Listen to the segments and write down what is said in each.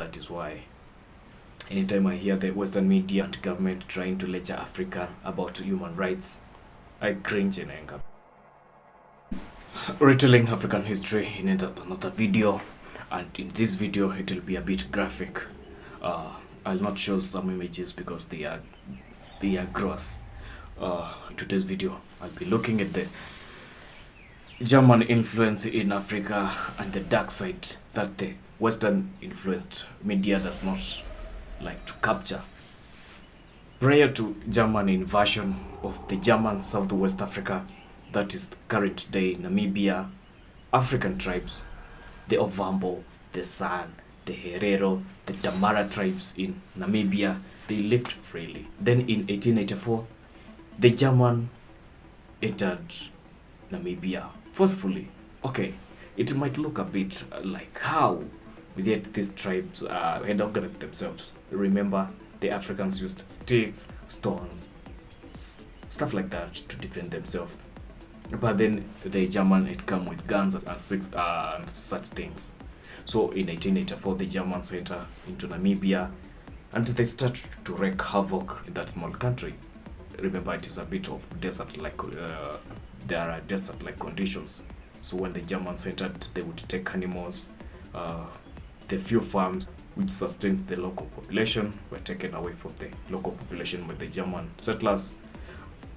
that is why anytime I hear the Western media and government trying to lecture Africa about human rights, I cringe in anger. Retelling African history in another video, and in this video it will be a bit graphic. I'll not show some images because they are gross. In today's video I'll be looking at the German influence in Africa and the dark side that the Western influenced media does not like to capture. Prior to German invasion of the German Southwest Africa, that is the current day Namibia, African tribes, the Ovambo, the San, the Herero, the Damara tribes in Namibia, they lived freely. Then in 1884, the German entered Namibia forcefully. Okay, it might look a bit like how, yet these tribes had organized themselves. Remember, the Africans used sticks, stones, stuff like that to defend themselves. But then the German had come with guns and such things. So in 1884, the Germans enter into Namibia and they start to wreak havoc in that small country. Remember, it is a bit of desert-like, there are desert-like conditions. So when the Germans entered, they would take animals. The few farms which sustained the local population were taken away from the local population by the German settlers,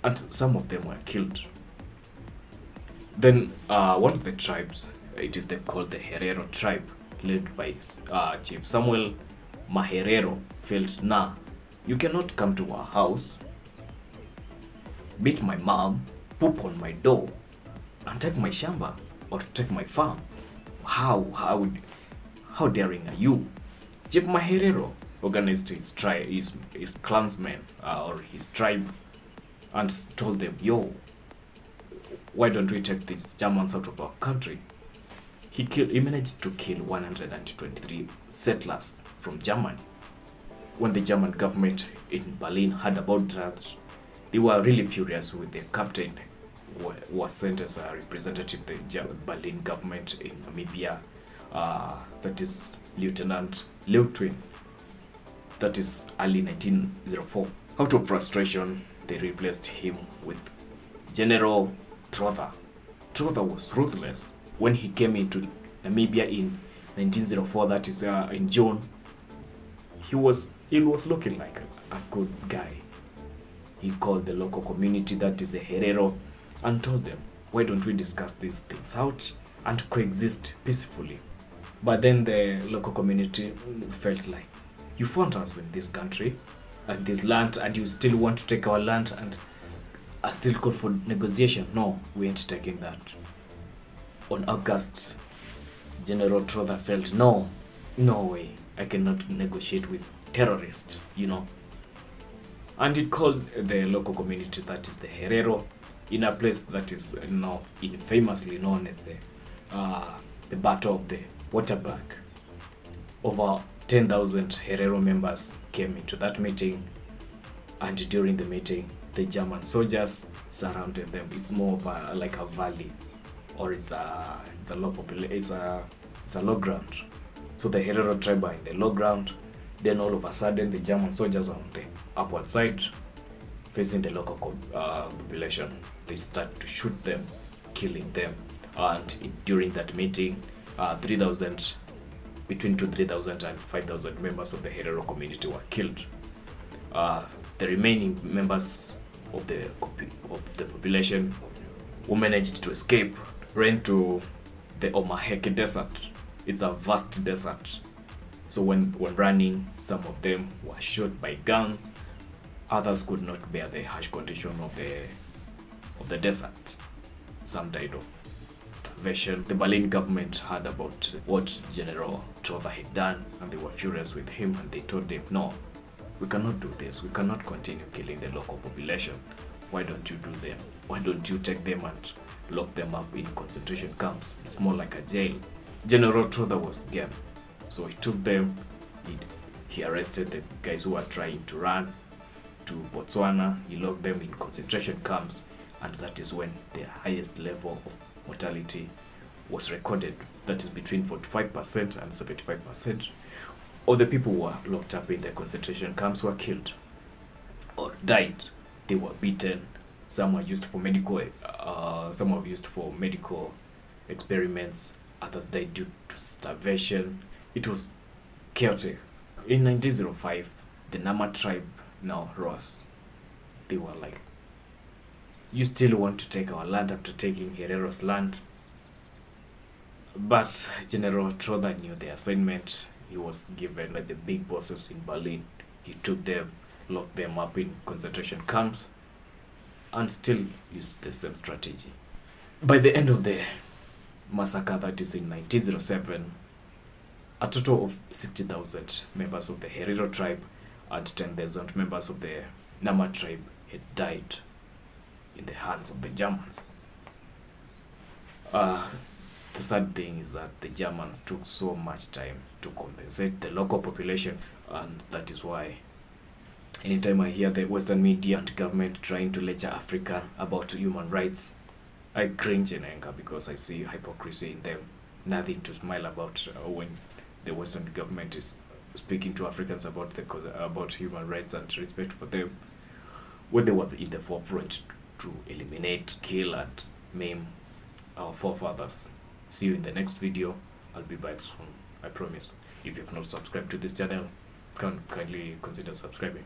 and some of them were killed. Then one of the tribes, called the Herero tribe, led by Chief Samuel Maherero, felt, nah, you cannot come to our house, beat my mom, poop on my door, and take my shamba or take my farm. How daring are you? Chief Maherero organized his clansmen or his tribe and told them, yo, why don't we take these Germans out of our country? He managed to kill 123 settlers from Germany. When the German government in Berlin heard about that, they were really furious with their captain, who was sent as a representative of the Berlin government in Namibia, that is Lieutenant Leutwin. That is early 1904. Out of frustration, they replaced him with General Trotha. Trotha was ruthless. When he came into Namibia in 1904, that is in June, he was looking like a good guy. He called the local community, that is the Herero, and told them, why don't we discuss these things out and coexist peacefully? But then the local community felt like, you found us in this country and this land, and you still want to take our land and are still called for negotiation. No, we ain't taking that. On August, General Trotha felt, no way, I cannot negotiate with terrorists, And he called the local community, that is the Herero, in a place that is now infamously known as the Battle of the Waterberg. Over 10,000 Herero members came into that meeting, and during the meeting, the German soldiers surrounded them. It's more of like a valley, or it's a low ground. So the Herero tribe are in the low ground. Then all of a sudden, the German soldiers are on the upward side, facing the local population. They start to shoot them, killing them. And during that meeting, between 3,000 and 5,000 members of the Herero community were killed. The remaining members of the population who managed to escape ran to the Omaheke Desert. It's a vast desert. So when running, some of them were shot by guns. Others could not bear the harsh condition of the desert. Some died of starvation. The Berlin government heard about what General Trotha had done, and they were furious with him, and they told him, no, we cannot do this. We cannot continue killing the local population. Why don't you do them? Why don't you take them and lock them up in concentration camps? It's more like a jail. General Trotha was game. So he took them, he arrested the guys who were trying to run to Botswana. He locked them in concentration camps, and that is when the highest level of mortality was recorded. That is between 45% and 75%. All the people who were locked up in the concentration camps were killed or died. They were beaten. Some were used for medical experiments. Others died due to starvation. It was chaotic. In 1905, the Nama tribe now rose. They were like, "You still want to take our land after taking Herero's land?" But General Trotha knew the assignment he was given by the big bosses in Berlin. He took them, locked them up in concentration camps, and still used the same strategy. By the end of the massacre, that is in 1907, a total of 60,000 members of the Herero tribe and 10,000 members of the Nama tribe had died in the hands of the Germans. The sad thing is that the Germans took so much time to compensate the local population, and that is why anytime I hear the Western media and government trying to lecture Africa about human rights, I cringe in anger because I see hypocrisy in them. Nothing to smile about when the Western government is speaking to Africans about human rights and respect for them, when they were in the forefront to eliminate, kill, and maim our forefathers. See you in the next video. I'll be back soon, I promise. If you have not subscribed to this channel, kindly consider subscribing.